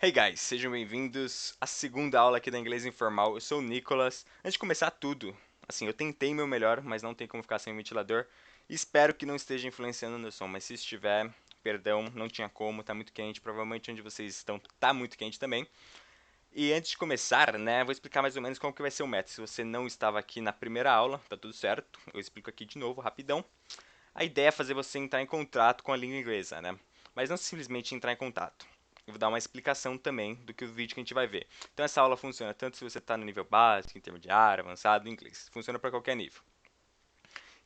Hey guys, sejam bem-vindos à segunda aula aqui da Inglês Informal. Eu sou o Nicolas. Antes de começar tudo, assim, eu tentei meu melhor, mas não tem como ficar sem o ventilador. Espero que não esteja influenciando no som, mas se estiver, perdão, não tinha como, tá muito quente. Provavelmente onde vocês estão tá muito quente também. E antes de começar, né, vou explicar mais ou menos como que vai ser o método. Se você não estava aqui na primeira aula, tá tudo certo. Eu explico aqui de novo, rapidão. A ideia é fazer você entrar em contato com a língua inglesa, né? Mas não simplesmente entrar em contato. Eu vou dar uma explicação também do que o vídeo que a gente vai ver. Então essa aula funciona tanto se você está no nível básico, intermediário, avançado, inglês. Funciona para qualquer nível.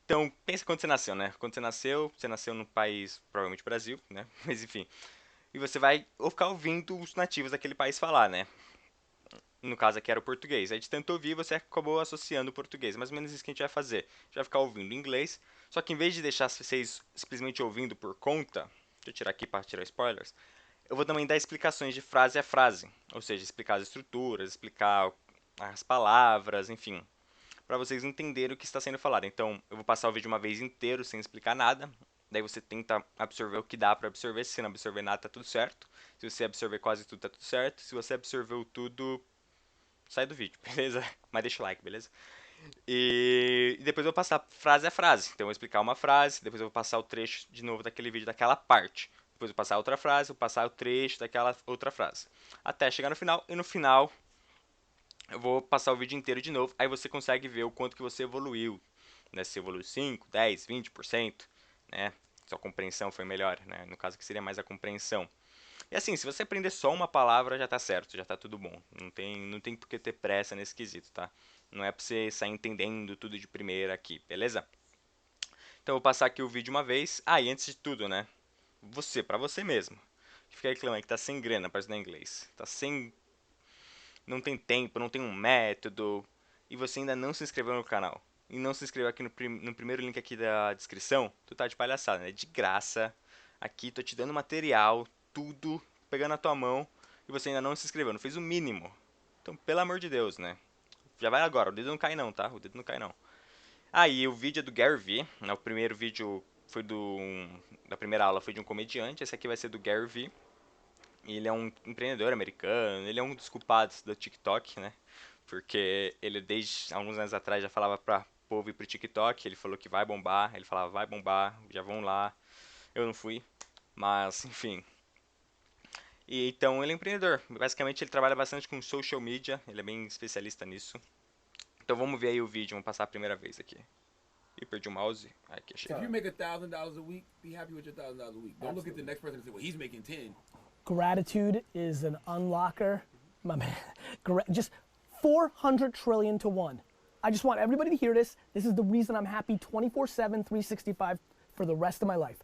Então pensa quando você nasceu, né? Quando você nasceu num país, provavelmente Brasil, né? Mas enfim. E você vai ou ficar ouvindo os nativos daquele país falar, né? No caso aqui era o português. Aí de tanto ouvir, você acabou associando o português. Mais ou menos isso que a gente vai fazer. A gente vai ficar ouvindo inglês, só que em vez de deixar vocês simplesmente ouvindo por conta, deixa eu tirar aqui para tirar spoilers, eu vou também dar explicações de frase a frase. Ou seja, explicar as estruturas, explicar as palavras, enfim, para vocês entenderem o que está sendo falado. Então, eu vou passar o vídeo uma vez inteiro sem explicar nada. Daí você tenta absorver o que dá para absorver. Se você não absorver nada, tá tudo certo. Se você absorver quase tudo, tá tudo certo. Se você absorveu tudo, sai do vídeo, beleza? Mas deixa o like, beleza? E depois eu vou passar frase a frase. Então eu vou explicar uma frase, depois eu vou passar o trecho de novo daquele vídeo, daquela parte. Depois eu vou passar outra frase, vou passar o trecho daquela outra frase. Até chegar no final, e no final eu vou passar o vídeo inteiro de novo. Aí você consegue ver o quanto que você evoluiu. Né? Se você evoluiu 5, 10, 20%, né? Sua compreensão foi melhor, né? No caso que seria mais a compreensão. E assim, se você aprender só uma palavra, já tá certo, já tá tudo bom. Não tem por que ter pressa nesse quesito, tá? Não é pra você sair entendendo tudo de primeira aqui, beleza? Então eu vou passar aqui o vídeo uma vez. Ah, e antes de tudo, né? Você, pra você mesmo. Que fica reclamando que tá sem grana pra estudar inglês. Tá sem. Não tem tempo, não tem um método. E você ainda não se inscreveu no canal. E não se inscreveu aqui no primeiro link aqui da descrição. Tu tá de palhaçada, né? De graça. Aqui, tô te dando material, tudo, pegando na tua mão. E você ainda não se inscreveu, não fez o mínimo. Então, pelo amor de Deus, né? Já vai agora, o dedo não cai não, tá? O dedo não cai não. Aí, o vídeo é do Gary Vee, né? O primeiro vídeo foi da primeira aula foi de um comediante, esse aqui vai ser do Gary Vee. Ele é um empreendedor americano, ele é um dos culpados do TikTok, né? Porque ele desde alguns anos atrás já falava pra povo ir pro TikTok, ele falou que vai bombar, ele falava vai bombar, já vão lá. Eu não fui, mas enfim. E então ele é empreendedor. Basicamente ele trabalha bastante com social media, ele é bem especialista nisso. Então vamos ver aí o vídeo, vamos passar a primeira vez aqui. Ih, perdi o mouse. Aqui, achei. If you make $1,000 a week, be happy with your $1,000 a week. Don't look at the next person and say, "Well, he's making 10." Gratitude is an unlocker. My man, just 400 trillion to one. I just want everybody to hear this. This is the reason I'm happy 24/7, 365 for the rest of my life.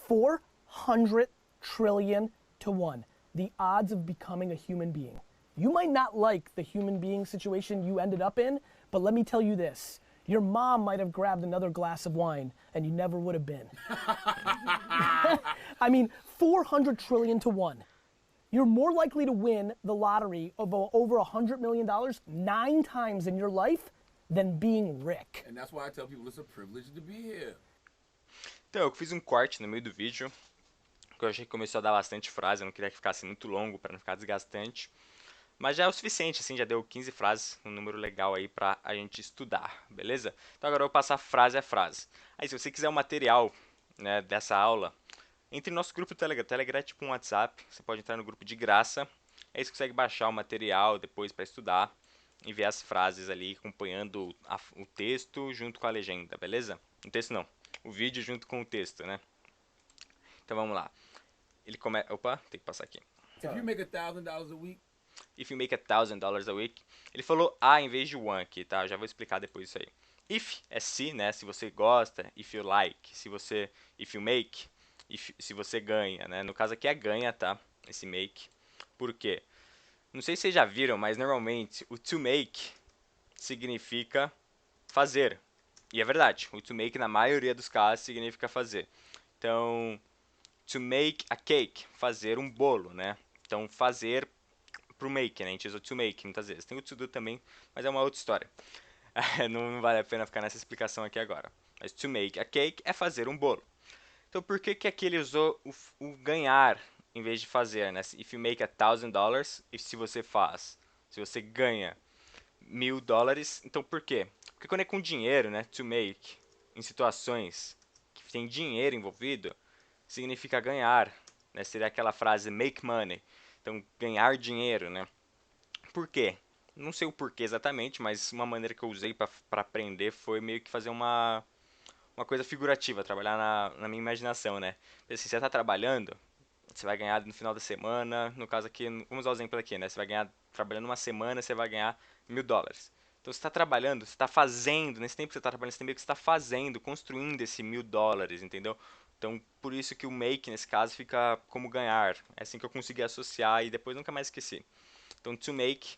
400 trillion to one. The odds of becoming a human being. You might not like the human being situation you ended up in, but let me tell you this. Your mom might have grabbed another glass of wine and you never would have been. I mean, 400 trillion to one. You're more likely to win the lottery of over $100 million 9 times in your life than being Rick. And that's why I tell people it's a privilege to be here. Então eu fiz um corte no meio do vídeo, porque eu achei que começou a dar bastante frase, eu não queria que ficasse muito longo para não ficar desgastante. Mas já é o suficiente, assim, já deu 15 frases, um número legal aí pra a gente estudar, beleza? Então agora eu vou passar frase a frase. Aí se você quiser o material, né, dessa aula, entre no nosso grupo do Telegram. O Telegram é tipo um WhatsApp, você pode entrar no grupo de graça. Aí você consegue baixar o material depois para estudar e ver as frases ali acompanhando o texto junto com a legenda, beleza? O texto não, o vídeo junto com o texto, né? Então vamos lá. Ele começa. Opa, tem que passar aqui. If you make $1,000 a week, If you make $1,000 a week. Ele falou a em vez de one aqui, tá? Eu já vou explicar depois isso aí. If é se, né? Se você gosta. If you like. Se você. If you make. Se você ganha, né? No caso aqui é ganha, tá? Esse make. Por quê? Não sei se vocês já viram, mas normalmente o to make significa fazer. E é verdade. O to make na maioria dos casos significa fazer. Então, to make a cake, fazer um bolo, né? Então, fazer pro make, né? A gente usa o to make muitas vezes. Tem o to do também, mas é uma outra história. Não vale a pena ficar nessa explicação aqui agora. Mas to make a cake é fazer um bolo. Então por que que aqui ele usou o ganhar em vez de fazer, né? If you make $1,000, e se você faz, se você ganha $1.000, então por quê? Porque quando é com dinheiro, né? To make, em situações que tem dinheiro envolvido, significa ganhar, né? Seria aquela frase make money, então ganhar dinheiro, né? Por quê? Não sei o porquê exatamente, mas uma maneira que eu usei para aprender foi meio que fazer uma coisa figurativa, trabalhar na minha imaginação, né? Assim, você está trabalhando, você vai ganhar no final da semana, no caso aqui, vamos usar o exemplo aqui, né? Você vai ganhar, trabalhando uma semana, você vai ganhar $1.000. Então você está trabalhando, você está fazendo, nesse tempo que você está trabalhando, você tem meio que está fazendo, construindo esse $1.000, entendeu? Então, por isso que o make, nesse caso, fica como ganhar. É assim que eu consegui associar e depois nunca mais esqueci. Então, to make,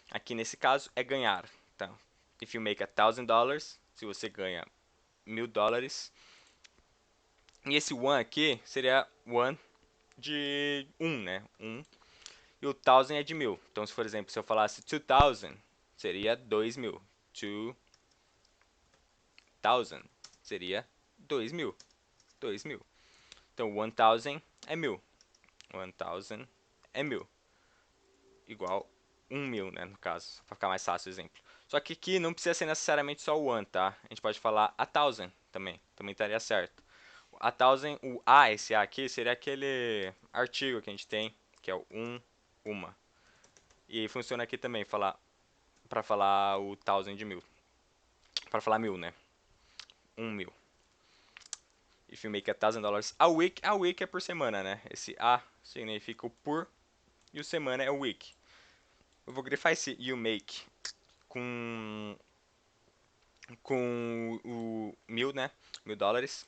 aqui nesse caso, é ganhar. Então, if you make $1,000, se você ganha $1.000. E esse one aqui seria one de né? E o thousand é de 1.000. Então, se por exemplo, se eu falasse 2,000, seria 2.000. 2,000 seria 2.000. 2.000. Então, 1,000 é 1.000. 1,000 é 1.000. Igual 1.000, né? No caso, para ficar mais fácil o exemplo. Só que aqui não precisa ser necessariamente só o one, tá? A gente pode falar 1,000 também. Também estaria certo. A thousand, o A, esse A aqui, seria aquele artigo que a gente tem, que é o uma. E funciona aqui também, para falar o thousand de 1.000. Para falar 1.000, né? 1.000. If you make $1,000 a week é por semana, né? Esse A significa o por e o semana é o week. Eu vou grifar esse you make com o 1.000, né? $1.000.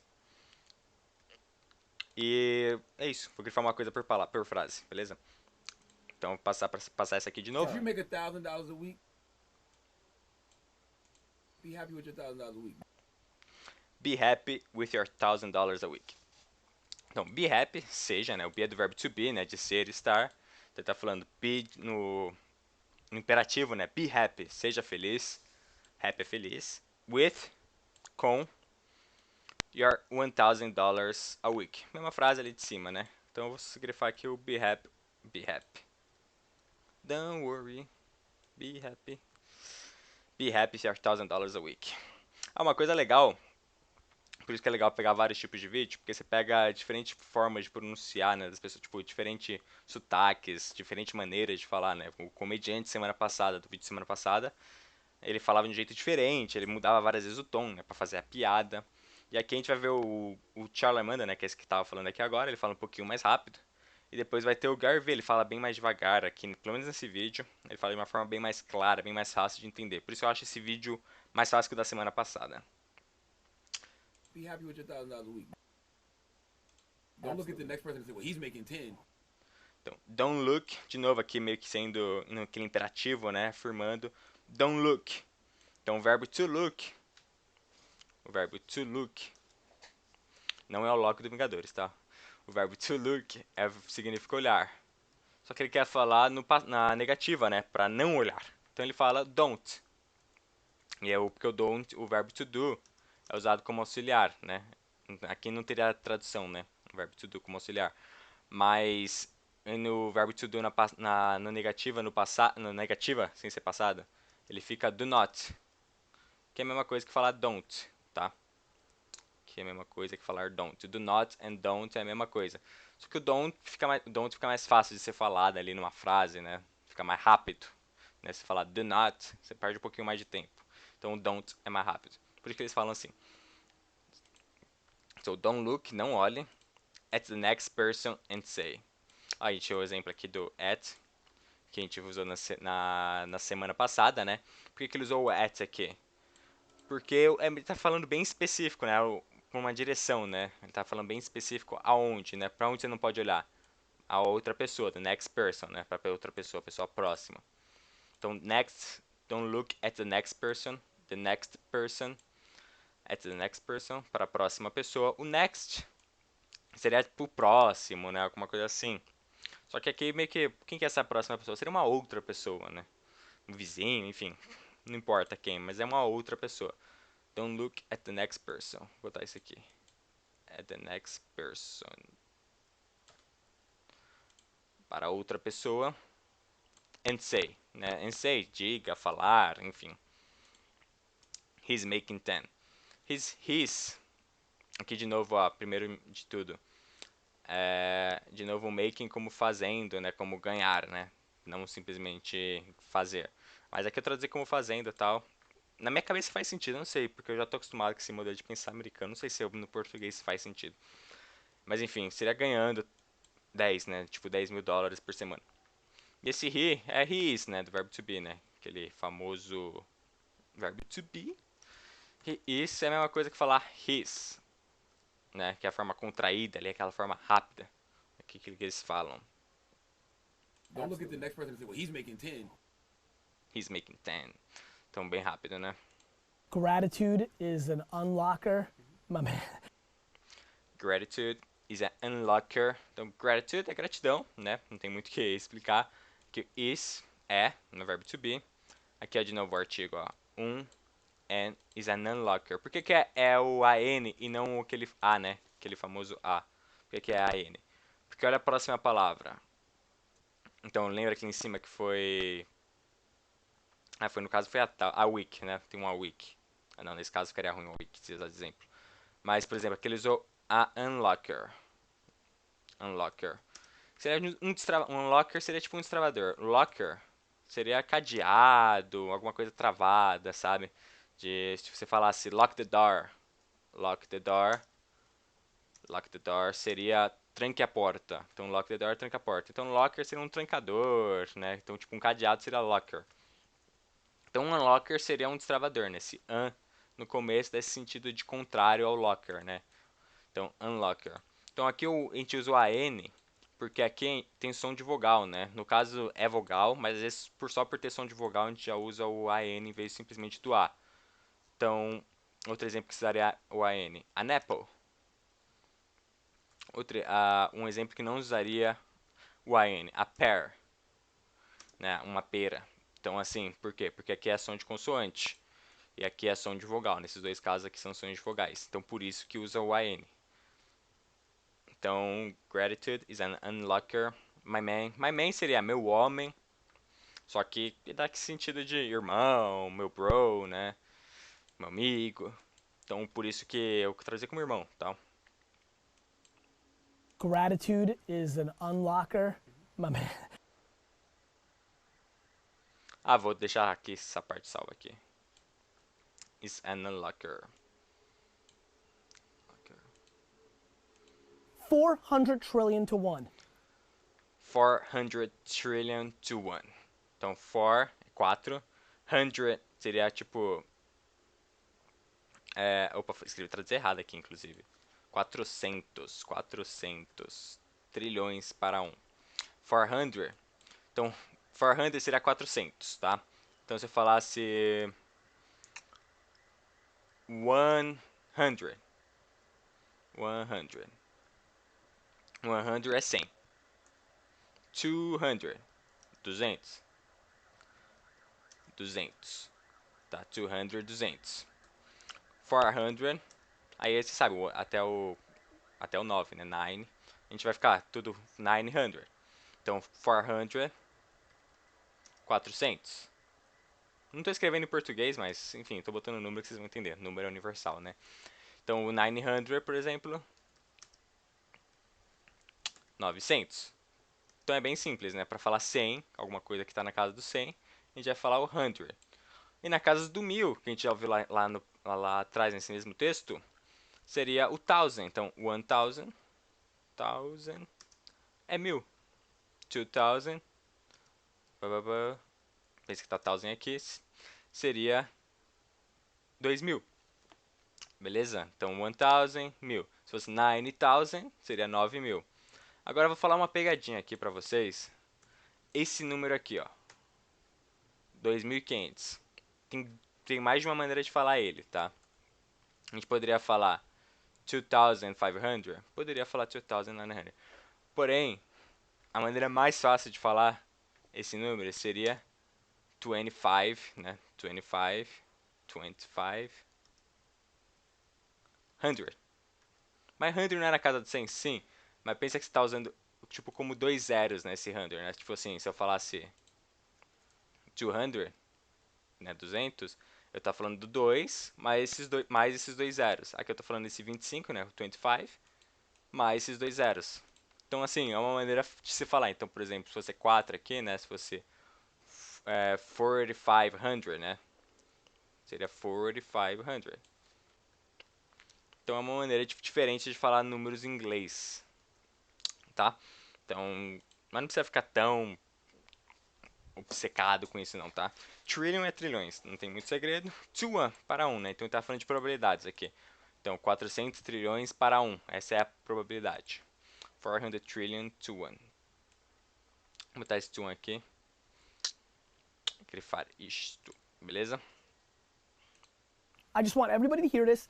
E é isso. Vou grifar uma coisa por frase, beleza? Então, vou passar essa aqui de If novo. you make $1,000 a week, be happy with your $1,000 a week. Be happy with your $1,000 a week. Então, be happy, seja, né? O be é do verbo to be, né? De ser, estar. Então, tá falando be no imperativo, né? Be happy, seja feliz. Happy é feliz. With, com, your $1,000 a week. Mesma frase ali de cima, né? Então, eu vou grifar aqui o be happy. Be happy. Don't worry. Be happy. Be happy with your $1,000 a week. Ah, uma coisa legal. Por isso que é legal pegar vários tipos de vídeo, porque você pega diferentes formas de pronunciar, né, das pessoas, tipo, diferentes sotaques, diferentes maneiras de falar, né? O comediante semana passada, do vídeo semana passada, ele falava de um jeito diferente, ele mudava várias vezes o tom, né, pra fazer a piada. E aqui a gente vai ver o Charlamagne, né, que é esse que tava falando aqui agora, ele fala um pouquinho mais rápido. E depois vai ter o Gary Vee, ele fala bem mais devagar aqui, pelo menos nesse vídeo. Ele fala de uma forma bem mais clara, bem mais fácil de entender. Por isso eu acho esse vídeo mais fácil que o da semana passada. Be happy with your $1,000 a week. Don't look at the next person and say, well, he's making 10. Então, don't look, de novo aqui meio que sendo naquele imperativo, né, afirmando, don't look. Então, o verbo to look, não é o look do Vingadores, tá? O verbo to look significa olhar. Só que ele quer falar na negativa, né, para não olhar. Então ele fala don't. E é porque o don't, o verbo to do, é usado como auxiliar, né? Aqui não teria tradução, né? O verbo to do como auxiliar. Mas no verbo to do na negativa, no negativa, sem ser passada, ele fica do not, que é a mesma coisa que falar don't, tá? Que é a mesma coisa que falar don't. Do not and don't é a mesma coisa. Só que o don't fica mais fácil de ser falado ali numa frase, né? Fica mais rápido. Né? Se falar do not, você perde um pouquinho mais de tempo. Então o don't é mais rápido. Por isso que eles falam assim. So don't look, não olhe, at the next person and say. A gente tinha o exemplo aqui do at, que a gente usou na semana passada, né? Por que ele usou o at aqui? Porque ele está falando bem específico, né? Com uma direção, né? Ele está falando bem específico aonde, né? Para onde você não pode olhar? A outra pessoa, the next person, né? Para outra pessoa, a pessoa próxima. Então, next, don't look at the next person, at the next person, para a próxima pessoa. O next seria pro próximo, né? Alguma coisa assim. Só que aqui meio que, quem que é essa próxima pessoa? Seria uma outra pessoa, né? Um vizinho, enfim. Não importa quem, mas é uma outra pessoa. Don't look at the next person. Vou botar isso aqui. At the next person. para outra pessoa. And say, né? And say, diga, falar, enfim. He's making 10. He's. Aqui de novo, ó, primeiro de tudo. De novo, o making como fazendo, né? Como ganhar, né? Não simplesmente fazer. Mas aqui eu traduzi como fazendo e tal. Na minha cabeça faz sentido, não sei, porque eu já tô acostumado com esse modelo de pensar americano. Não sei se no português faz sentido. Mas enfim, seria ganhando 10, né? Tipo, $10.000 por semana. E esse he is, né? Do verbo to be, né? Aquele famoso verbo to be. He is é a mesma coisa que falar his, né? Que é a forma contraída ali, aquela forma rápida. Aqui que eles falam. Don't look at the next person and say, well, he's making 10. He's making 10. Então, bem rápido, né? Gratitude is an unlocker. My man. Gratitude is an unlocker. Então, gratitude é gratidão, né? Não tem muito o que explicar. Que is é, no verbo to be. Aqui é de novo o artigo, ó. And is an unlocker. Por que é o AN e não aquele A, né? Aquele famoso A. Por que é AN? Porque olha a próxima palavra. Então, lembra aqui em cima que foi... foi no caso foi a week, né? Tem uma week. Não, nesse caso ficaria ruim uma week, se usar de exemplo. Mas, por exemplo, aqui ele usou a unlocker. Unlocker. Seria um unlocker seria tipo um destravador. Locker seria cadeado, alguma coisa travada, sabe? Se você falasse lock the door. Lock the door. Lock the door seria tranque a porta. Então, lock the door, tranca a porta. Então, locker seria um trancador, né? Então, tipo, um cadeado seria locker. Então, um unlocker seria um destravador, né? Esse no começo desse sentido de contrário ao locker, né? Então, unlocker. Então, aqui a gente usa o AN, porque aqui tem som de vogal, né? No caso, é vogal, mas às vezes, só por ter som de vogal, a gente já usa o AN em vez simplesmente do A. Então, outro exemplo que seria o AN. An apple. Um exemplo que não usaria o AN. A pear. Né? Uma pera. Então, assim, por quê? Porque aqui é som de consoante. E aqui é som de vogal. Nesses dois casos aqui são sons de vogais. Então, por isso que usa o AN. Então, gratitude is an unlocker. My man. My man seria meu homem. Só que dá que sentido de irmão, meu bro, né? Meu amigo. Então, por isso que eu traduzi como irmão, tá? Gratitude is an unlocker. My man. Vou deixar aqui essa parte salva aqui. Is an unlocker. 400 trillion to 1. 400 trillion to 1. Então, 4 é 4. 100 seria tipo... opa, escrevi traduzi errado aqui, inclusive. 400 trilhões para 1. 400. Então, 400 seria 400, tá? Então, se eu falasse 100. 100 é 100. 200. 200. Tá, 200, 200. 400. Aí você sabe, até o 9, né? 9. A gente vai ficar tudo 900. Então, 400. 400. Não estou escrevendo em português, mas enfim, estou botando o número que vocês vão entender. Número é universal, né? Então, o 900, por exemplo, 900. Então é bem simples, né? Para falar 100, alguma coisa que está na casa do 100, a gente vai falar o 100. E na casa do 1000, que a gente já ouviu lá atrás nesse mesmo texto, seria o 1000. Então, 1000, 1000 é 1000. 2000, pensa que tá 1000 aqui, seria 2000. Beleza? Então, 1000, 1000. Se fosse 9000, seria 9000. Agora eu vou falar uma pegadinha aqui pra vocês. Esse número aqui, ó, 2500. Tem mais de uma maneira de falar ele, tá? A gente poderia falar 2500. Poderia falar 2900. Porém, a maneira mais fácil de falar esse número seria 25, né? 25, 100. Mas 100 não é na casa do 100, sim. Mas pensa que você está usando tipo como dois zeros, né, esse 100, né? Tipo assim, se eu falasse 200, né, 200, eu tô falando do 2 mais esses dois zeros. Aqui eu tô falando desse 25, né, o 25, mais esses dois zeros. Então, assim, é uma maneira de se falar. Então, por exemplo, se fosse 4 aqui, né, se fosse 4,500, né, seria 4,500. Então, é uma maneira diferente de falar números em inglês, tá? Então, mas não precisa ficar tão obcecado com isso não, tá? Trillion é trilhões, não tem muito segredo. To one, para um, né? Então, tá falando de probabilidades aqui. Então, 400 trilhões para 1. Essa é a probabilidade. 400 trillion to 1. Vou botar esse to 1 aqui. Grifar isto, beleza? I just want everybody to hear this.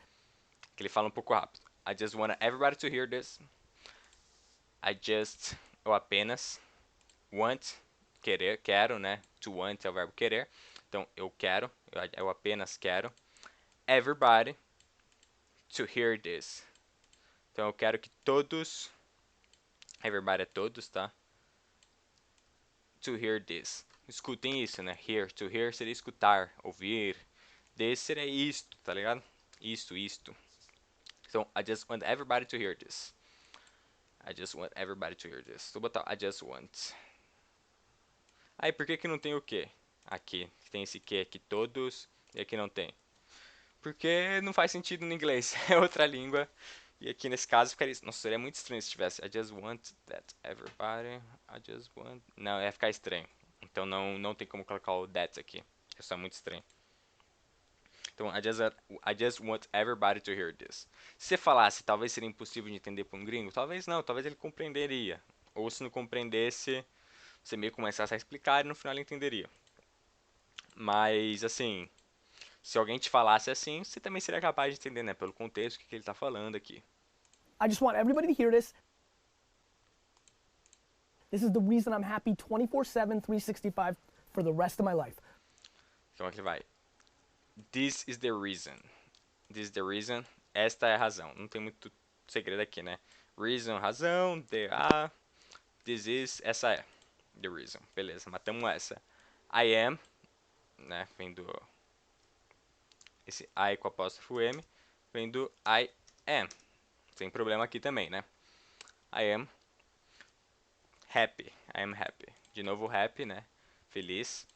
Que ele fala um pouco rápido. I just want everybody to hear this. Eu apenas, want, querer, quero, né? To want é o verbo querer. Então, eu quero, eu apenas quero. Everybody to hear this. Então, eu quero que todos, everybody é todos, tá? To hear this. Escutem isso, né? Hear, to hear seria escutar, ouvir. This seria isto, tá ligado? Isto. Então, I just want everybody to hear this. I just want everybody to hear this. Vou botar I just want. Aí, por que que não tem o que? Aqui, tem esse que aqui todos, e aqui não tem. Porque não faz sentido no inglês, é outra língua. E aqui nesse caso ficaria. Nossa, seria muito estranho se tivesse I just want that everybody. I just want. Não, ia ficar estranho. Então não tem como colocar o that aqui. Isso é muito estranho. Então, I just want everybody to hear this. Se você falasse, talvez seria impossível de entender para um gringo, talvez não, talvez ele compreenderia. Ou se não compreendesse, você meio que começasse a explicar e no final ele entenderia. Mas, assim, se alguém te falasse assim, você também seria capaz de entender, né? Pelo contexto, o que ele está falando aqui. I just want everybody to hear this. This is the reason I'm happy 24/7, 365 for the rest of my life. Então aqui vai. This is the reason. This is the reason. Esta é a razão. Não tem muito segredo aqui, né? Reason, razão. This is, essa é. The reason. Beleza, matamos essa. I am, né? Vem do... Esse I com apóstrofo M. Vem do I am. Sem problema aqui também, né? I am happy. I am happy. De novo, happy, né? Feliz.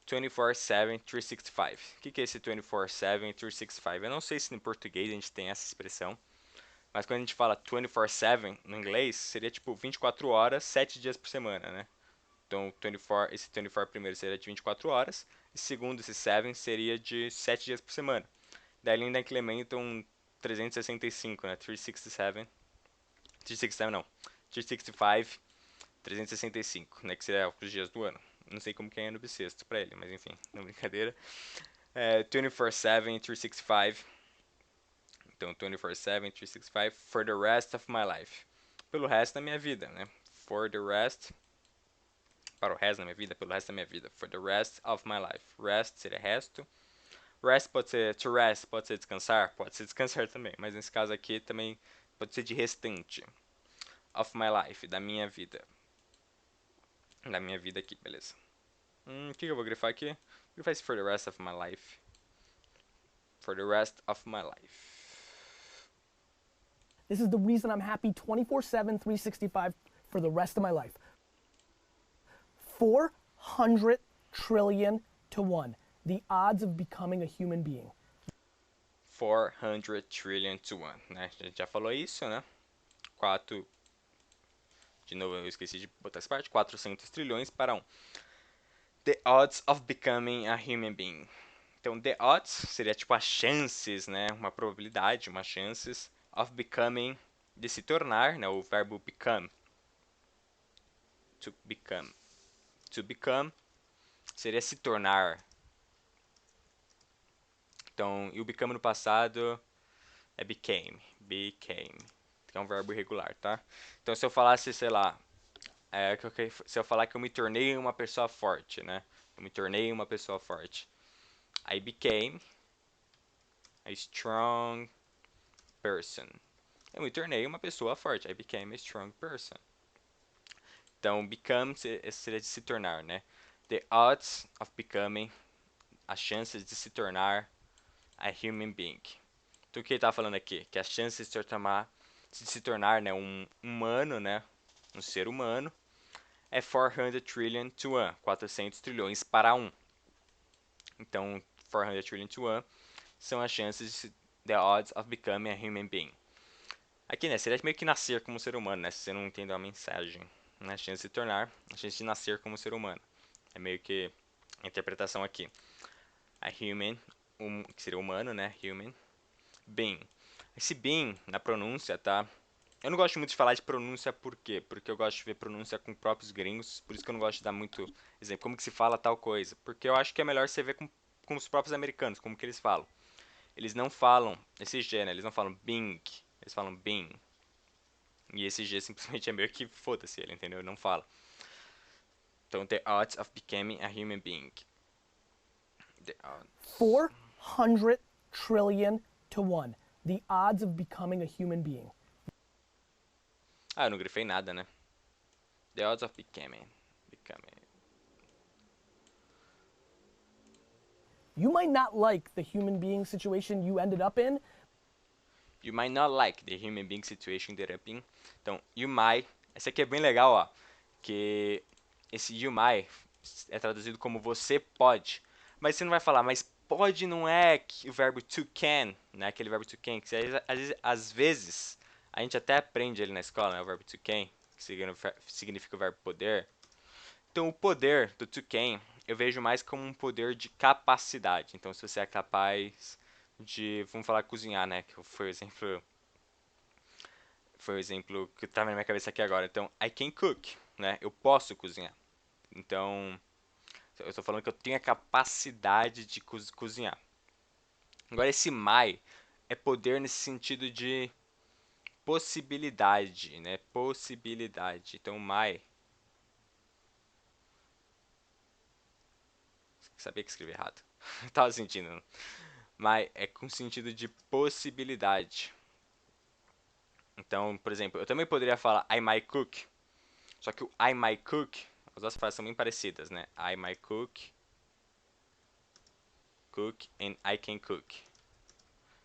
24/7, 365. O que é esse 24/7, 365? Eu não sei se em português a gente tem essa expressão, mas quando a gente fala 24/7 no inglês, seria tipo 24 horas, 7 dias por semana, né? Então, esse 24 primeiro seria de 24 horas, e segundo, esse 7 seria de 7 dias por semana. Daí ele ainda implementam 365, né? 367, 367 não, 365, 365, né? Que seria os dias do ano. Não sei como que é ano bissexto pra ele, mas enfim, não brincadeira. 24/7, 365. Então, 24/7, 365 for the rest of my life. Pelo resto da minha vida, né? For the rest. Para o resto da minha vida, pelo resto da minha vida. For the rest of my life. Rest seria resto. Rest pode ser to rest, pode ser descansar, pode ser descansar também, mas nesse caso aqui também pode ser de restante. Of my life, da minha vida. Da minha vida aqui, beleza. O que eu vou grifar aqui? Vou grifar esse for the rest of my life. For the rest of my life. This is the reason I'm happy 24/7, 365 for the rest of my life. 400 trillion to 1. The odds of becoming a human being. 400 trillion to 1, né? A gente já falou isso, né? 4. De novo, eu esqueci de botar essa parte. 400 trilhões para 1. The odds of becoming a human being. Então, the odds seria tipo as chances, né? Uma probabilidade, umas chances of becoming, de se tornar, né? O verbo become. To become. To become seria se tornar. Então, e o become no passado é became. Became. Que é um verbo irregular, tá? Então, se eu falasse, sei lá, se eu falar que eu me tornei uma pessoa forte, né? Eu me tornei uma pessoa forte. I became a strong person. Eu me tornei uma pessoa forte. I became a strong person. Então, become seria de se tornar, né? The odds of becoming, as chances de se tornar a human being. Então, o que ele tá falando aqui? Que as chances de se tornar, né, um humano, né, um ser humano, é 400 trillion to 1, 400 trilhões para 1. Então, 400 trillion to 1 são as chances, the odds of becoming a human being. Aqui, né, seria meio que nascer como ser humano, né, se você não entendeu a mensagem. Né, a chance de se tornar, a chance de nascer como ser humano. É meio que a interpretação aqui. A human, que seria humano, né, human, being. Esse being, na pronúncia, tá? Eu não gosto muito de falar de pronúncia, por quê? Porque eu gosto de ver pronúncia com próprios gringos, por isso que eu não gosto de dar muito exemplo, como que se fala tal coisa. Porque eu acho que é melhor você ver com os próprios americanos, como que eles falam. Eles não falam esse G, né? Eles não falam being, eles falam being. E esse G simplesmente é meio que foda-se ele, entendeu? Ele não fala. Então, the odds of becoming a human being. The odds. 400 trillion to 1. The odds of becoming a human being. Ah, eu não grifei nada, né? The odds of becoming. You might not like the human being situation you ended up in. You might not like the human being situation that up in. Então, you might. Esse aqui é bem legal, ó. Que esse you might é traduzido como você pode. Mas você não vai falar, mas pode não é o verbo to can, né? Aquele verbo to can, que às vezes a gente até aprende ele na escola, né? O verbo to can, que significa o verbo poder. Então, o poder do to can eu vejo mais como um poder de capacidade. Então, se você é capaz de, vamos falar, cozinhar, né? Que foi o exemplo que tá na minha cabeça aqui agora. Então, I can cook, né? Eu posso cozinhar. Então, eu estou falando que eu tenho a capacidade de cozinhar. Agora, esse my é poder nesse sentido de possibilidade, né? Possibilidade. Então, my. Sabia que escrevi errado. Tava sentindo. My é com sentido de possibilidade. Então, por exemplo, eu também poderia falar I might cook. Só que o I might cook, as duas frases são bem parecidas, né? I might cook and I can cook.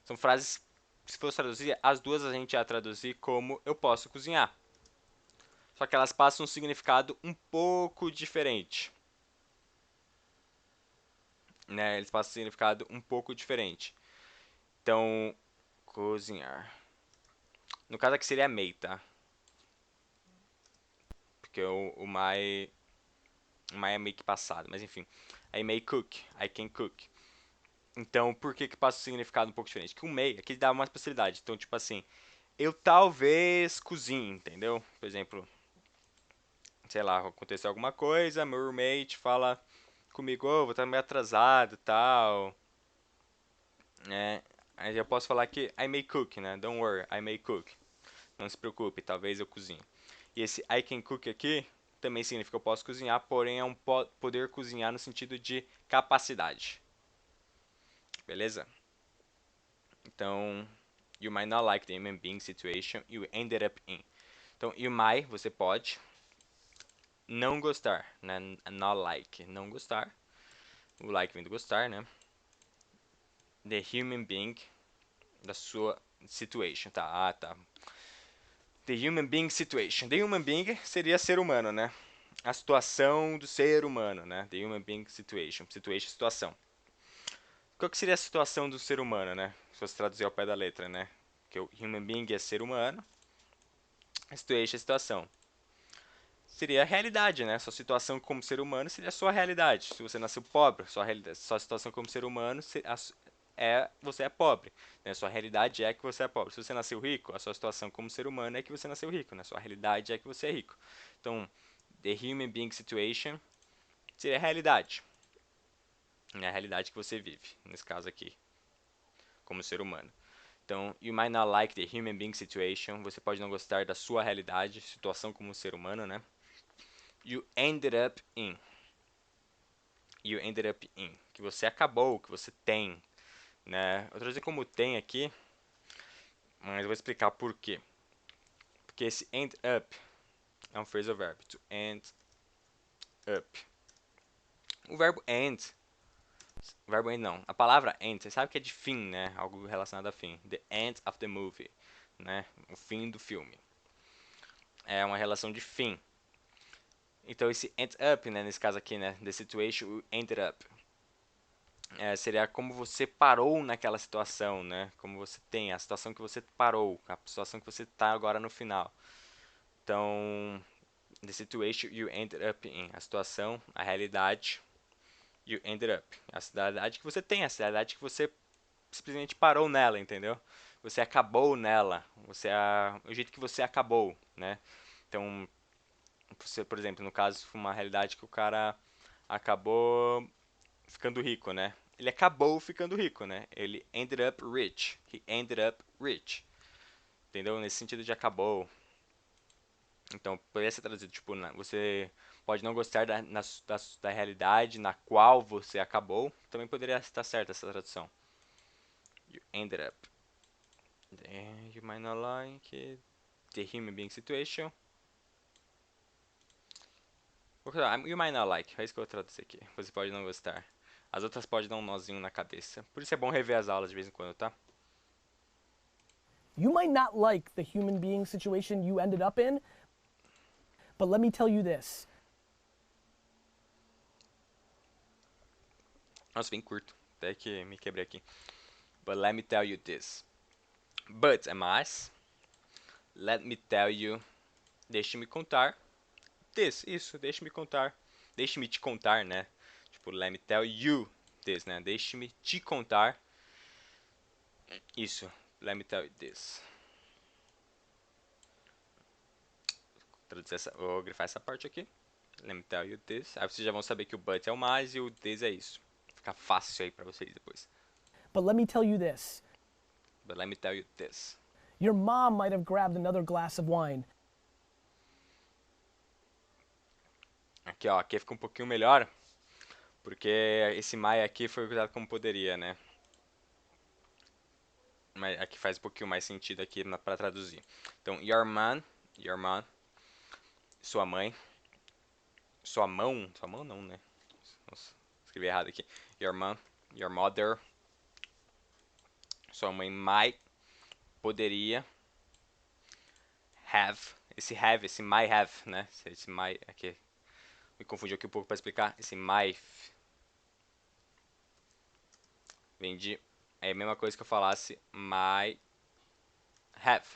São frases, se fosse traduzir, as duas a gente ia traduzir como eu posso cozinhar. Só que elas passam um significado um pouco diferente. Né? Eles passam um significado um pouco diferente. Então, cozinhar. No caso aqui seria may, tá? Porque o my é meio que passado, mas enfim. I may cook, I can cook. Então, por que passa o significado um pouco diferente? Que o may aqui dá mais possibilidade. Então, tipo assim, eu talvez cozinhe, entendeu? Por exemplo, sei lá, aconteceu alguma coisa, meu roommate fala comigo, oh, vou estar meio atrasado e tal. Né? Aí eu posso falar que I may cook, né? Don't worry, I may cook. Não se preocupe, talvez eu cozinhe. E esse I can cook aqui também significa que eu posso cozinhar, porém é um poder cozinhar no sentido de capacidade. Beleza? Então, you might not like the human being situation you ended up in. Então, you might, você pode não gostar, né? Not like, não gostar. O like vem do gostar, né? The human being, da sua situation, tá? Ah, tá. The human being situation. The human being seria ser humano, né? A situação do ser humano, né? The human being situation. Situation, situação. Qual que seria a situação do ser humano, né? Se fosse traduzir ao pé da letra, né? Que o human being é ser humano, a situation é situação. Seria a realidade, né? Sua situação como ser humano seria a sua realidade. Se você nasceu pobre, sua situação como ser humano você é pobre. Né? Sua realidade é que você é pobre. Se você nasceu rico, a sua situação como ser humano é que você nasceu rico. Né? Sua realidade é que você é rico. Então, the human being situation seria a realidade. É a realidade que você vive, nesse caso aqui, como ser humano. Então, you might not like the human being situation. Você pode não gostar da sua realidade, situação como ser humano, né? You ended up in. You ended up in. Que você acabou, que você tem, né? Eu traduzi como tem aqui, mas eu vou explicar por quê. Porque esse end up é um phrasal verb. To end up. O verbo end. O verbo end não. A palavra end, você sabe que é de fim, né? Algo relacionado a fim. The end of the movie. Né? O fim do filme. É uma relação de fim. Então esse end up, né? Nesse caso aqui, né? The situation you ended up. Seria como você parou naquela situação, né? Como você tem, a situação que você parou, a situação que você está agora no final. Então, the situation you ended up in, a situação, a realidade, you ended up, a realidade que você tem, a realidade que você simplesmente parou nela, entendeu? Você acabou nela, o jeito que você acabou, né? Então, você, por exemplo, no caso, foi uma realidade que o cara acabou ficando rico, né? Ele acabou ficando rico, né? Ele ended up rich. He ended up rich. Entendeu? Nesse sentido de acabou. Então, poderia ser traduzido, tipo, você pode não gostar da realidade na qual você acabou. Também poderia estar certa essa tradução. You ended up. You might not like it. The human being situation. You might not like. É isso que eu vou traduzir aqui. Você pode não gostar. As outras podem dar um nozinho na cabeça. Por isso é bom rever as aulas de vez em quando, tá? You might not like the human being situation you ended up in, but let me tell you this. Nossa, bem curto. Até que me quebrei aqui. But let me tell you this. But é mais. Let me tell you. Deixe-me contar. This, isso, deixe-me contar. Deixe-me te contar, né? Tipo, let me tell you this, né? Deixe-me te contar. Isso, let me tell you this. Vou grifar essa parte aqui. Let me tell you this. Aí vocês já vão saber que o but é o mais e o this é isso. Fica fácil aí pra vocês depois. But let me tell you this. But let me tell you this. Your mom might have grabbed another glass of wine. Aqui, ó, aqui fica um pouquinho melhor. Porque esse my aqui foi usado como poderia, né? Mas aqui faz um pouquinho mais sentido aqui para traduzir. Então, your mom, sua mão não, né? Nossa, escrevi errado aqui. Your mom, your mother, sua mãe might, poderia, esse might have, né? Esse might aqui, me confundiu aqui um pouco para explicar. Esse might vem de, é a mesma coisa que eu falasse might have.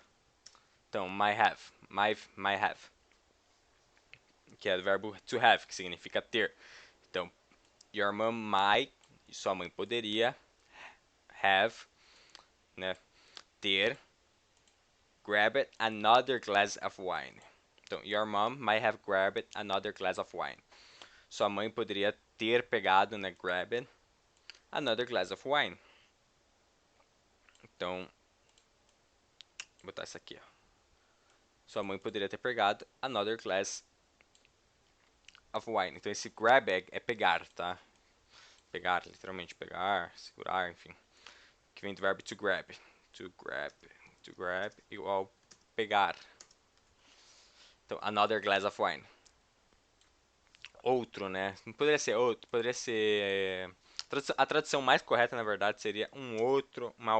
Então, might have, que é o verbo to have, que significa ter. Então, your mom might, sua mãe poderia, have, né, ter, grabbed another glass of wine. Então, your mom might have grabbed another glass of wine. Sua mãe poderia ter pegado, né, grabbed another glass of wine. Então, vou botar isso aqui, ó. Sua mãe poderia ter pegado another glass of wine. Então, esse grab é pegar, tá? Pegar, literalmente pegar, segurar, enfim. Que vem do verbo to grab. To grab. To grab igual pegar. Então, another glass of wine. Outro, né? Não poderia ser outro, poderia ser. A tradução mais correta, na verdade, seria uma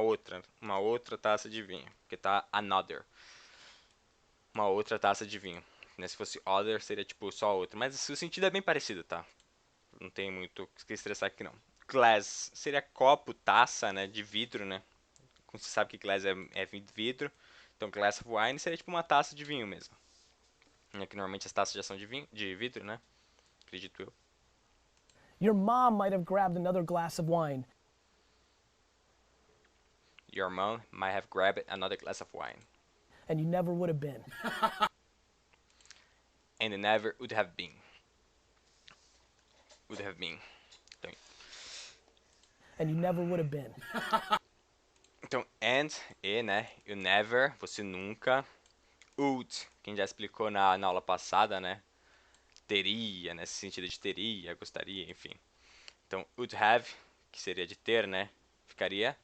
outra taça de vinho. Porque tá another. Uma outra taça de vinho. Né? Se fosse other, seria tipo só outro. Mas o sentido é bem parecido, tá? Não tem muito o que estressar aqui, não. Glass seria copo, taça, né? De vidro, né? Como você sabe que glass é vidro. Então, glass of wine seria tipo uma taça de vinho mesmo. Que normalmente as taças já são de vidro, né? Acredito eu. Your mom might have grabbed another glass of wine. Your mom might have grabbed another glass of wine. And you never would have been. And it never would have been. Would have been. And you never would have been. Então, and, e, né? You never, você nunca. Would, quem já explicou na aula passada, né? Teria, nesse sentido de teria, gostaria, enfim. Então, would have, que seria de ter, né? Ficaria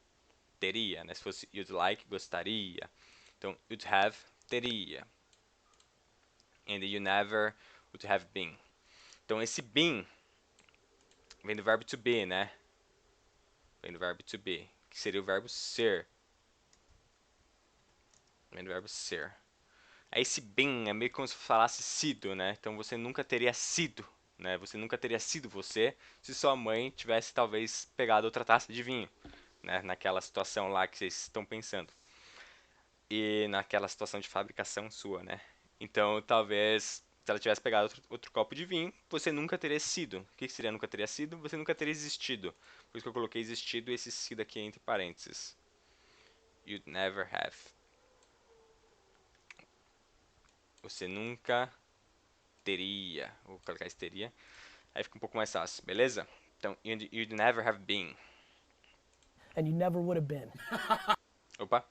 teria, né? Se fosse you'd like, gostaria. Então, would have, teria. and you never would have been. Então esse been vem do verbo to be, né? Vem do verbo to be, que seria o verbo ser. Vem do verbo ser. Aí esse been é meio como se falasse sido, né? Então você nunca teria sido, né? Você nunca teria sido você se sua mãe tivesse talvez pegado outra taça de vinho, né? Naquela situação lá que vocês estão pensando. E naquela situação de fabricação sua, né? Então talvez se ela tivesse pegado outro copo de vinho, você nunca teria sido. O que seria nunca teria sido? Você nunca teria existido. Por isso que eu coloquei existido e esse sido aqui entre parênteses. You'd never have. Você nunca teria. Vou colocar esse teria. Aí fica um pouco mais fácil, beleza? Então, you'd never have been. And you never would have been. Opa.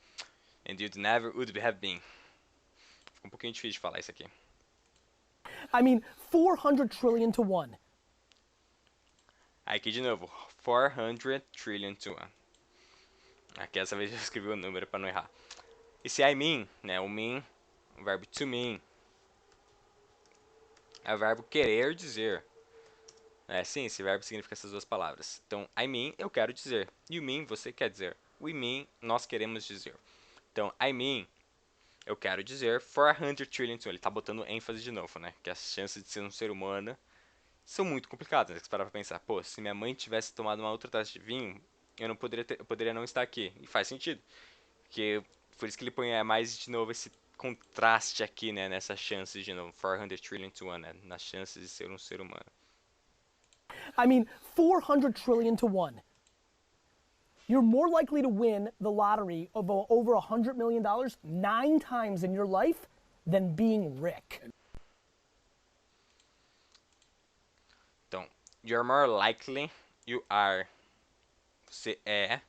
And you'd never would have been. Fica um pouquinho difícil de falar isso aqui. I mean, 400 trillion to 1. Aqui de novo. 400 trillion to 1. Aqui dessa vez eu escrevi o número para não errar. Esse I mean, né? O mean, o verbo to mean. É o verbo querer dizer. É, sim, esse verbo significa essas duas palavras. Então, I mean, eu quero dizer. You mean, você quer dizer. We mean, nós queremos dizer. Então, I mean, eu quero dizer 400 trillion to. Ele tá botando ênfase de novo, né? Que as chances de ser um ser humano são muito complicadas, né? Você parar pra pensar, pô, se minha mãe tivesse tomado uma outra taça de vinho, eu poderia não estar aqui. E faz sentido. Porque, por isso que ele põe mais de novo esse contraste aqui, né? Nessas chances de novo. 400 trillion to 1, né? Nas chances de ser um ser humano. I mean, 400 trillion to 1. You're more likely to win the lottery of over $100 million 9 times in your life than being Rick. Então, you're more likely, you are. Você é.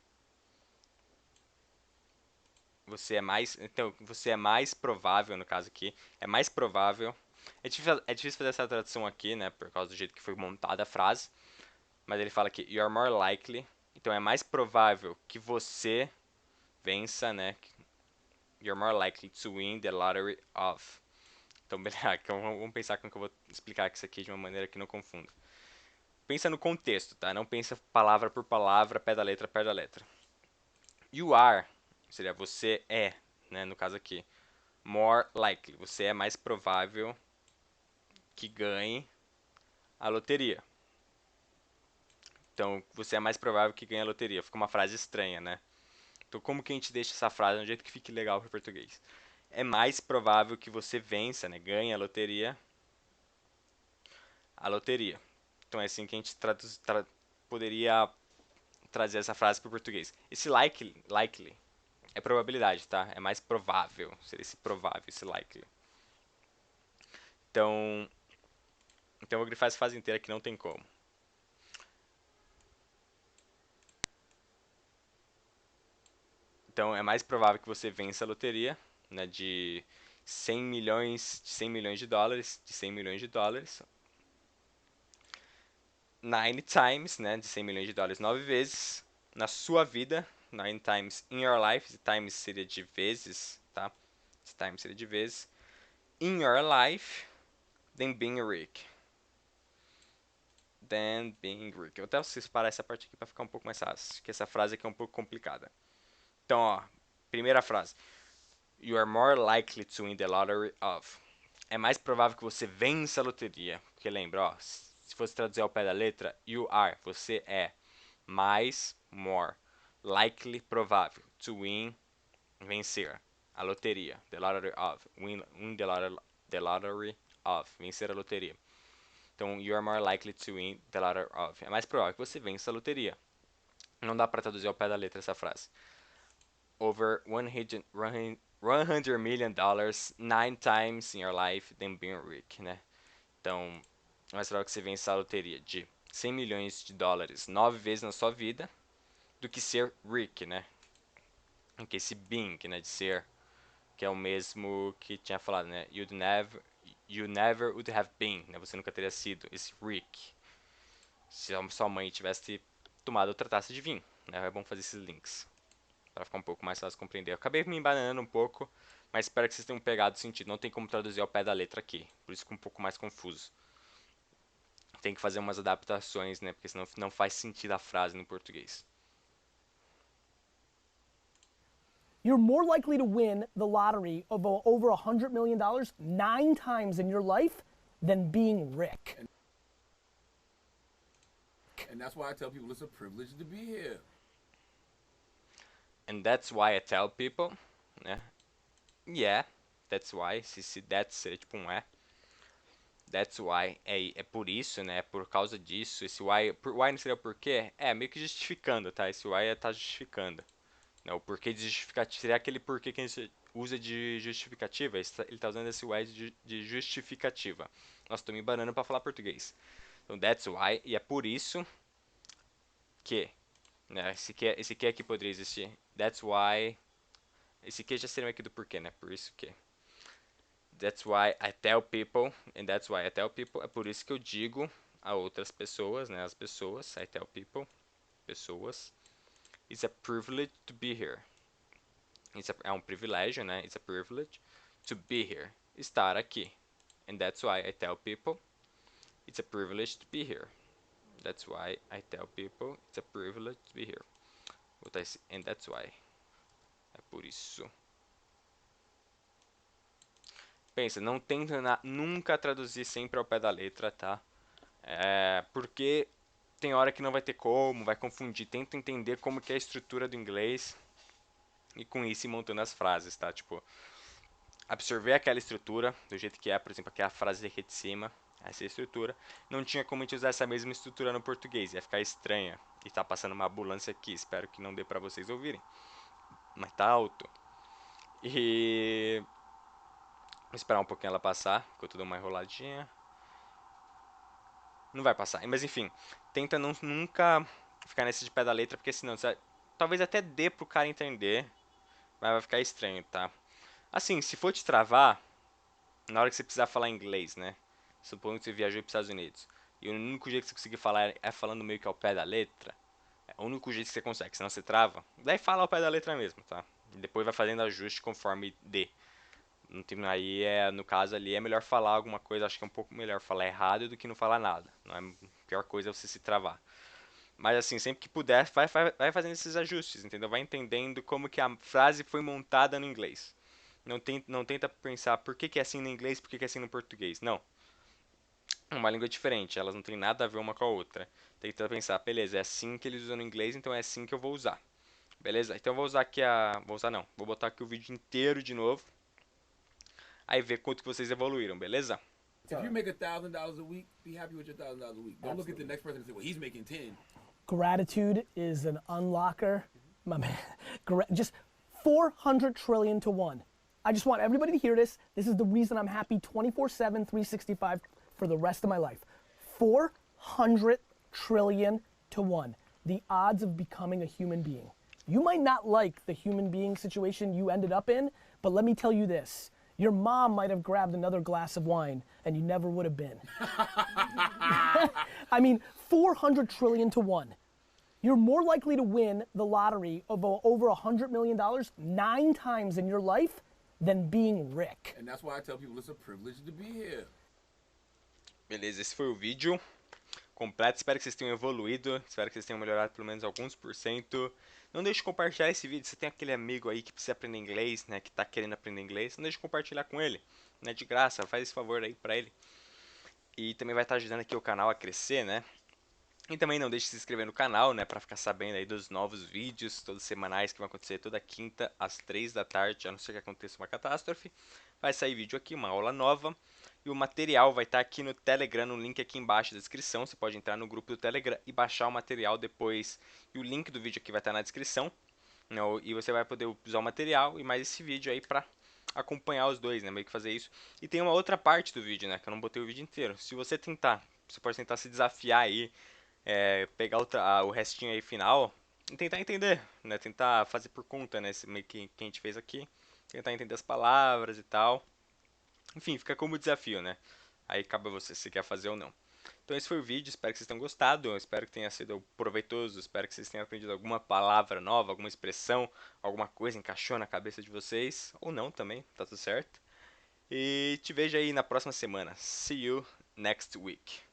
Você é mais. Então, você é mais provável, no caso aqui. É mais provável. É difícil fazer essa tradução aqui, né? Por causa do jeito que foi montada a frase. Mas ele fala que you're more likely. Então é mais provável que você vença, né? You're more likely to win the lottery of. Então, vamos pensar como que eu vou explicar isso aqui de uma maneira que não confunda. Pensa no contexto, tá? Não pensa palavra por palavra, pé da letra, pé da letra. You are seria você é, né? No caso aqui. More likely, você é mais provável que ganhe a loteria. Então, você é mais provável que ganhe a loteria. Fica uma frase estranha, né? Então, como que a gente deixa essa frase de um jeito que fique legal para o português? É mais provável que você vença, né? Ganhe a loteria. A loteria. Então, é assim que a gente poderia trazer essa frase para o português. Esse likely é probabilidade, tá? É mais provável. Seria esse provável, esse likely. Então eu vou grifar essa frase inteira que não tem como. Então, é mais provável que você vença a loteria, né, de 100 milhões de dólares, 9 times, né, de 100 milhões de dólares 9 vezes na sua vida, 9 times in your life, times seria de vezes, tá? Times seria de vezes. In your life, than being rich. Than being rich. Eu até vou separar essa parte aqui para ficar um pouco mais fácil, que essa frase aqui é um pouco complicada. Então, ó, primeira frase. You are more likely to win the lottery of. É mais provável que você vença a loteria. Porque lembra, ó, se fosse traduzir ao pé da letra, you are, você é. Mais, more. Likely, provável. To win, vencer. A loteria. The lottery of. Win the lottery of. Vencer a loteria. Então, you are more likely to win the lottery of. É mais provável que você vença a loteria. Não dá para traduzir ao pé da letra essa frase. Over 100 million dollars 9 times in your life than being rich, né? Então, é mais provável que você vença a loteria de 100 milhões de dólares 9 vezes na sua vida do que ser rich, né? Que esse being, né, de ser, que é o mesmo que tinha falado, né? You never would have been, né? Você nunca teria sido esse rich se a sua mãe tivesse tomado outra taça de vinho, né? É bom fazer esses links para ficar um pouco mais fácil de compreender. Eu acabei me embananando um pouco, mas espero que vocês tenham pegado o sentido. Não tem como traduzir ao pé da letra aqui, por isso que é um pouco mais confuso. Tem que fazer umas adaptações, né, porque senão não faz sentido a frase no português. You're more likely to win the lottery of over $100 million 9 times in your life than being Rick. And that's why I tell people it's a privilege to be here. And that's why I tell people, né? Yeah, that's why. Se that seria tipo um é. That's why. É por isso, né? É por causa disso. Esse why. Why não seria o porquê? É, meio que justificando, tá? Esse why tá justificando. Não, o porquê de justificativa. Seria aquele porquê que a gente usa de justificativa. Ele tá usando esse why de justificativa. Nossa, tô me banando pra falar português. Então, that's why. E é por isso que. Né, esse que aqui poderia existir. That's why. Esse que já seria aqui do porquê, né? Por isso que. That's why I tell people. And that's why I tell people. É por isso que eu digo a outras pessoas, né? As pessoas. I tell people. Pessoas. It's a privilege to be here. É um privilégio, né? It's a privilege to be here. Estar aqui. And that's why I tell people. It's a privilege to be here. That's why I tell people. It's a privilege to be here. And that's why. É por isso. Pensa, não tenta nunca traduzir sempre ao pé da letra, tá? Porque tem hora que não vai ter como, vai confundir. Tenta entender como que é a estrutura do inglês e com isso ir montando as frases, tá? Tipo, absorver aquela estrutura do jeito que é, por exemplo, aqui a frase aqui de cima, essa estrutura. Não tinha como a gente usar essa mesma estrutura no português, ia ficar estranha. E tá passando uma ambulância aqui, espero que não dê pra vocês ouvirem. Mas tá alto. E vou esperar um pouquinho ela passar, enquanto eu dou uma enroladinha. Não vai passar, mas enfim, tenta nunca ficar nesse de pé da letra, porque senão talvez até dê pro cara entender, mas vai ficar estranho, tá? Assim, se for te travar, na hora que você precisar falar inglês, né? Supondo que você viajou para os Estados Unidos, e o único jeito que você conseguir falar é falando meio que ao pé da letra, é o único jeito que você consegue, senão você trava, daí fala ao pé da letra mesmo, tá? E depois vai fazendo ajuste conforme dê. Aí no caso ali é melhor falar alguma coisa, acho que é um pouco melhor falar errado do que não falar nada. Não é a pior coisa é você se travar. Mas assim, sempre que puder, vai fazendo esses ajustes, entendeu? Vai entendendo como que a frase foi montada no inglês. Não tenta pensar por que é assim no inglês, por que é assim no português. Não. É uma língua diferente, elas não têm nada a ver uma com a outra. Tenta pensar, beleza, é assim que eles usam no inglês, então é assim que eu vou usar. Beleza? Então eu vou usar aqui Vou usar não, vou botar aqui o vídeo inteiro de novo. Aí ver quanto que vocês evoluíram, beleza? If you make $1,000 a week, be happy with your $1,000 a week. Don't look at the next person and say, well, he's making 10. Gratitude is an unlocker. My man, just 400 trillion to 1. I just want everybody to hear this. This is the reason I'm happy 24/7, 365 for the rest of my life. 400 trillion to 1. The odds of becoming a human being. You might not like the human being situation you ended up in, but let me tell you this. Your mom might have grabbed another glass of wine and you never would have been. I mean, 400 trillion to 1. You're more likely to win the lottery of over $100 million 9 times in your life than being Rick. And that's why I tell people it's a privilege to be here. Beleza, esse foi o vídeo completo. Espero que vocês tenham evoluído. Espero que vocês tenham melhorado pelo menos alguns por cento. Não deixe de compartilhar esse vídeo. Você tem aquele amigo aí que precisa aprender inglês, né? Que tá querendo aprender inglês. Não deixe de compartilhar com ele. Né, de graça, faz esse favor aí pra ele. E também vai estar ajudando aqui o canal a crescer, né? E também não deixe de se inscrever no canal, né? Pra ficar sabendo aí dos novos vídeos, todos semanais, que vão acontecer toda quinta às 3 da tarde. A não ser que aconteça uma catástrofe. Vai sair vídeo aqui, uma aula nova. E o material vai estar aqui no Telegram, no link aqui embaixo da descrição. Você pode entrar no grupo do Telegram e baixar o material depois. E o link do vídeo aqui vai estar na descrição. E você vai poder usar o material e mais esse vídeo aí pra acompanhar os dois, né? Meio que fazer isso. E tem uma outra parte do vídeo, né? Que eu não botei o vídeo inteiro. Se você pode tentar se desafiar aí, pegar o restinho aí final e tentar entender, né? Tentar fazer por conta, né? Esse meio que a gente fez aqui. Tentar entender as palavras e tal. Enfim, fica como desafio, né? Aí cabe a você se quer fazer ou não. Então esse foi o vídeo, espero que vocês tenham gostado, eu espero que tenha sido proveitoso, espero que vocês tenham aprendido alguma palavra nova, alguma expressão, alguma coisa encaixou na cabeça de vocês, ou não também, tá tudo certo. E te vejo aí na próxima semana. See you next week.